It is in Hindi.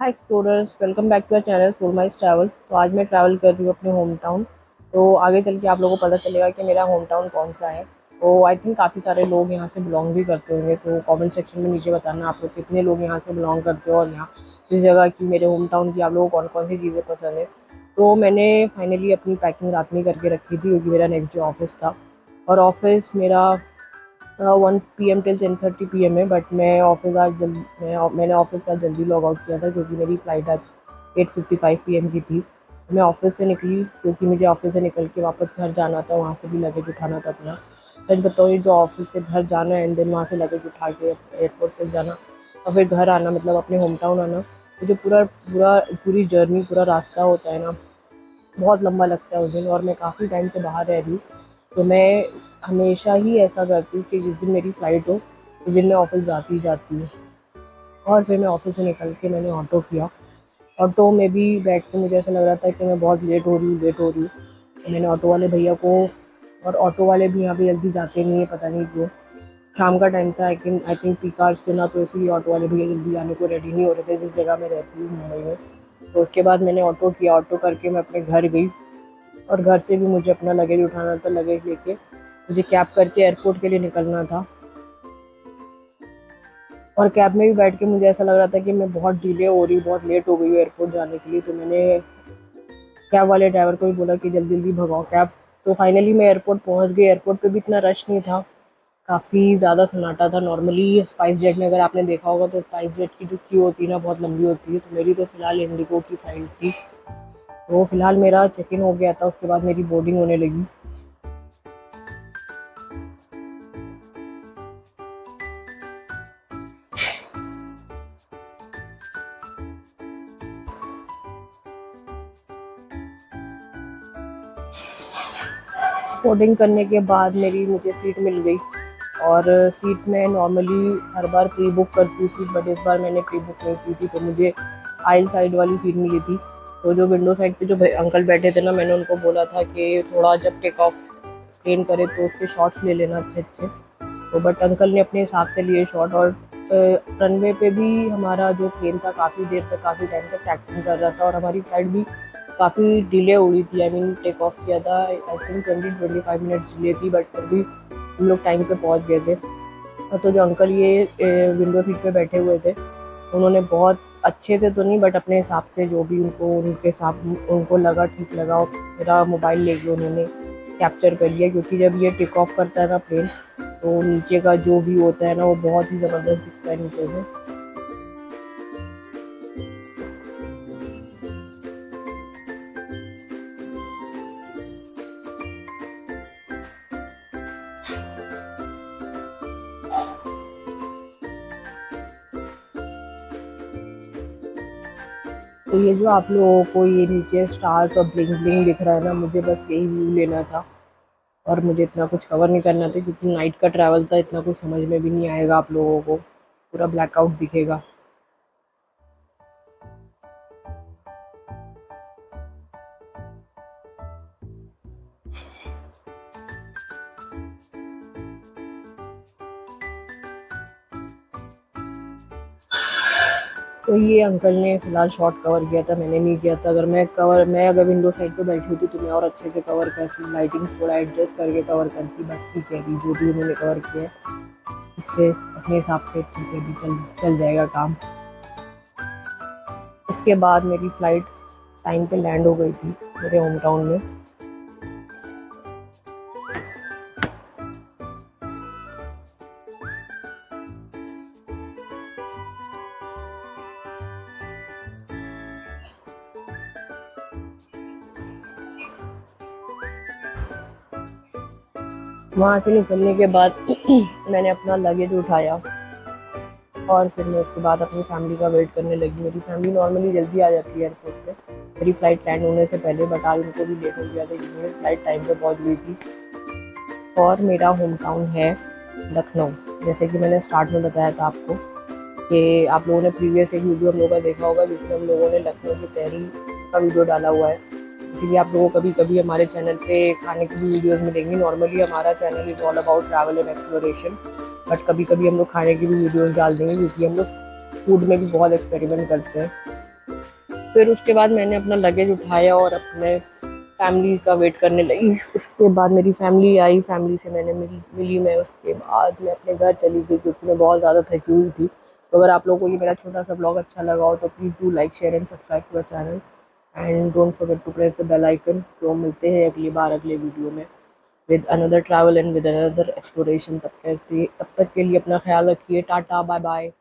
Hi explorers, welcome back to our channel for mice travel. तो आज मैं ट्रैवल कर रही हूँ अपने होम टाउन। तो आगे चल के आप लोगों को पता चलेगा कि मेरा होम टाउन कौन सा है। तो आई थिंक काफ़ी सारे लोग यहाँ से बिलोंग भी करते होंगे। तो कमेंट सेक्शन में नीचे बताना आप लोग कितने लोग यहाँ से बिलोंग करते हो और यहाँ इस जगह की मेरे होम टाउन की आप लोगों को कौन कौन सी चीज़ें पसंद है। तो मैंने फाइनली अपनी पैकिंग रात में करके रखी थी क्योंकि मेरा नेक्स्ट डे ऑफिस था। और ऑफिस मेरा 1 PM टिल 10:30 PM है। बट मैंने ऑफिस आज जल्दी लॉग आउट किया था क्योंकि मेरी फ़्लाइट आज 8:55 PM की थी। मैं ऑफिस से निकली क्योंकि मुझे ऑफिस से निकल के वापस घर जाना था, वहाँ से भी लगेज उठाना था अपना। सच बताऊँ, ये जो ऑफिस से घर जाना एंड देन वहाँ से लगेज उठा के एयरपोर्ट तक जाना और फिर घर आना, मतलब अपने होम टाउन आना, तो जो पूरा पूरा पूरी जर्नी, पूरा रास्ता होता है ना, बहुत लंबा लगता है उस दिन। और मैं काफ़ी टाइम से बाहर रह रही हूँ, तो मैं हमेशा ही ऐसा करती हूँ कि जिस दिन मेरी फ़्लाइट हो उस दिन मैं ऑफिस जाती ही जाती हूँ। और फिर मैं ऑफिस से निकल के मैंने ऑटो किया। ऑटो में भी बैठ के मुझे ऐसा लग रहा था कि मैं बहुत लेट हो रही हूँ। तो मैंने ऑटो वाले भैया को, और ऑटो वाले भी यहाँ पे जल्दी जाते नहीं है, पता नहीं क्यों। शाम का टाइम था, आई थिंक पीक आवर्स थे ना, तो इसीलिए ऑटो वाले भैया जल्दी आने को रेडी नहीं हो रहे थे जिस जगह मैं रहती हूँ मुंबई में। तो उसके बाद मैंने ऑटो किया, ऑटो करके मैं अपने घर गई। और घर से भी मुझे अपना लगेज उठाना था, लगेज लेके मुझे कैब करके एयरपोर्ट के लिए निकलना था। और कैब में भी बैठ के मुझे ऐसा लग रहा था कि मैं बहुत डिले हो रही हूँ, बहुत लेट हो गई हूँ एयरपोर्ट जाने के लिए। तो मैंने कैब वाले ड्राइवर को भी बोला कि जल्दी जल्दी भगाओ कैब। तो फाइनली मैं एयरपोर्ट पहुँच गई। एयरपोर्ट पे भी इतना रश नहीं था, काफ़ी ज़्यादा सन्नाटा था। नॉर्मली स्पाइस जेट में अगर आपने देखा होगा तो स्पाइस जेट की जो क्यू होती है ना, बहुत लंबी होती है। तो मेरी तो फ़िलहाल इंडिगो की फ़्लाइट थी, तो फ़िलहाल मेरा चेक इन हो गया था, उसके बाद मेरी बोर्डिंग होने लगी। कोडिंग करने के बाद मुझे सीट मिल गई। और सीट में नॉर्मली हर बार प्री बुक करती हूँ सीट, बट इस बार मैंने प्री बुक नहीं की थी, तो मुझे आइल साइड वाली सीट मिली थी। तो जो विंडो साइड पे जो अंकल बैठे थे ना, मैंने उनको बोला था कि थोड़ा जब टेक ऑफ प्लेन करे तो उसके शॉट्स ले लेना अच्छे अच्छे। तो बट अंकल ने अपने हिसाब से लिए शॉट। और रनवे पे भी हमारा जो प्लेन था काफ़ी देर तक, काफ़ी टाइम तक टैक्सिंग कर रहा था और हमारी फ्लाइट भी काफ़ी डिले हो रही थी। आई मीन टेक ऑफ किया था, आई थिंक 20-25 मिनट्स डिले थी, बट फिर भी हम लोग टाइम पे पहुंच गए थे। तो जो अंकल ये विंडो सीट पे बैठे हुए थे, उन्होंने बहुत अच्छे थे तो नहीं, बट अपने हिसाब से जो भी उनको लगा ठीक लगा, और मेरा मोबाइल लेके उन्होंने कैप्चर कर लिया। क्योंकि जब ये टेक ऑफ करता है ना प्लेन, तो नीचे का जो भी होता है ना, वो बहुत ही ज़बरदस्त दिखता है नीचे से। तो ये जो आप लोगों को ये नीचे स्टार्स और ब्लिंग ब्लिंग दिख रहा है ना, मुझे बस यही व्यू लेना था। और मुझे इतना कुछ कवर नहीं करना था क्योंकि नाइट का ट्रैवल था, इतना कुछ समझ में भी नहीं आएगा आप लोगों को, पूरा ब्लैकआउट दिखेगा। तो ये अंकल ने फिलहाल शॉर्ट कवर किया था, मैंने नहीं किया था। मैं अगर विंडो साइड पे बैठी होती तो मैं और अच्छे से कवर करती, लाइटिंग थोड़ा एडजस्ट करके कवर करती। बट ठीक है, अभी जो भी उन्होंने कवर किया है उससे अपने हिसाब से ठीक है, अभी चल चल जाएगा काम। उसके बाद मेरी फ़्लाइट टाइम पे लैंड हो गई थी मेरे होम टाउन में। वहाँ से निकलने के बाद मैंने अपना लगेज उठाया और फिर मैं उसके बाद अपनी फैमिली का वेट करने लगी। मेरी फैमिली नॉर्मली जल्दी आ जाती है एयरपोर्ट पे मेरी फ़्लाइट लैंड होने से पहले, बट आज उनको भी लेट हो गया था क्योंकि मेरी फ़्लाइट टाइम पे पहुँच गई थी। और मेरा होम टाउन है लखनऊ। जैसे कि मैंने स्टार्ट में बताया था आपको कि आप लोगों ने प्रीवियस एक वीडियो हम लोगों का देखा होगा जिसमें हम लोगों ने लखनऊ की तहरी का वीडियो डाला हुआ है। इसीलिए आप लोगों को कभी कभी हमारे चैनल पे खाने की भी वीडियोस मिलेंगी। नॉर्मली हमारा channel is all about travel and exploration, but कभी कभी हम लोग खाने की भी वीडियोस डाल देंगे क्योंकि हम लोग फूड में भी बहुत एक्सपेरिमेंट करते हैं। फिर उसके बाद मैंने अपना लगेज उठाया और अपने फैमिली का वेट करने लगी। उसके बाद मेरी फैमिली आई, फैमिली से मैंने मिली मैं। उसके बाद मैं अपने घर चली गई क्योंकि मैं बहुत ज़्यादा थकी हुई थी। तो अगर आप लोगों को ये मेरा छोटा सा ब्लॉग अच्छा लगा हो तो please do like share and subscribe to a channel and don't forget to press the bell icon. तो मिलते हैं अगली बार अगले वीडियो में with another travel and with another exploration. तब तक के लिए अपना ख्याल रखिए। Tata bye bye.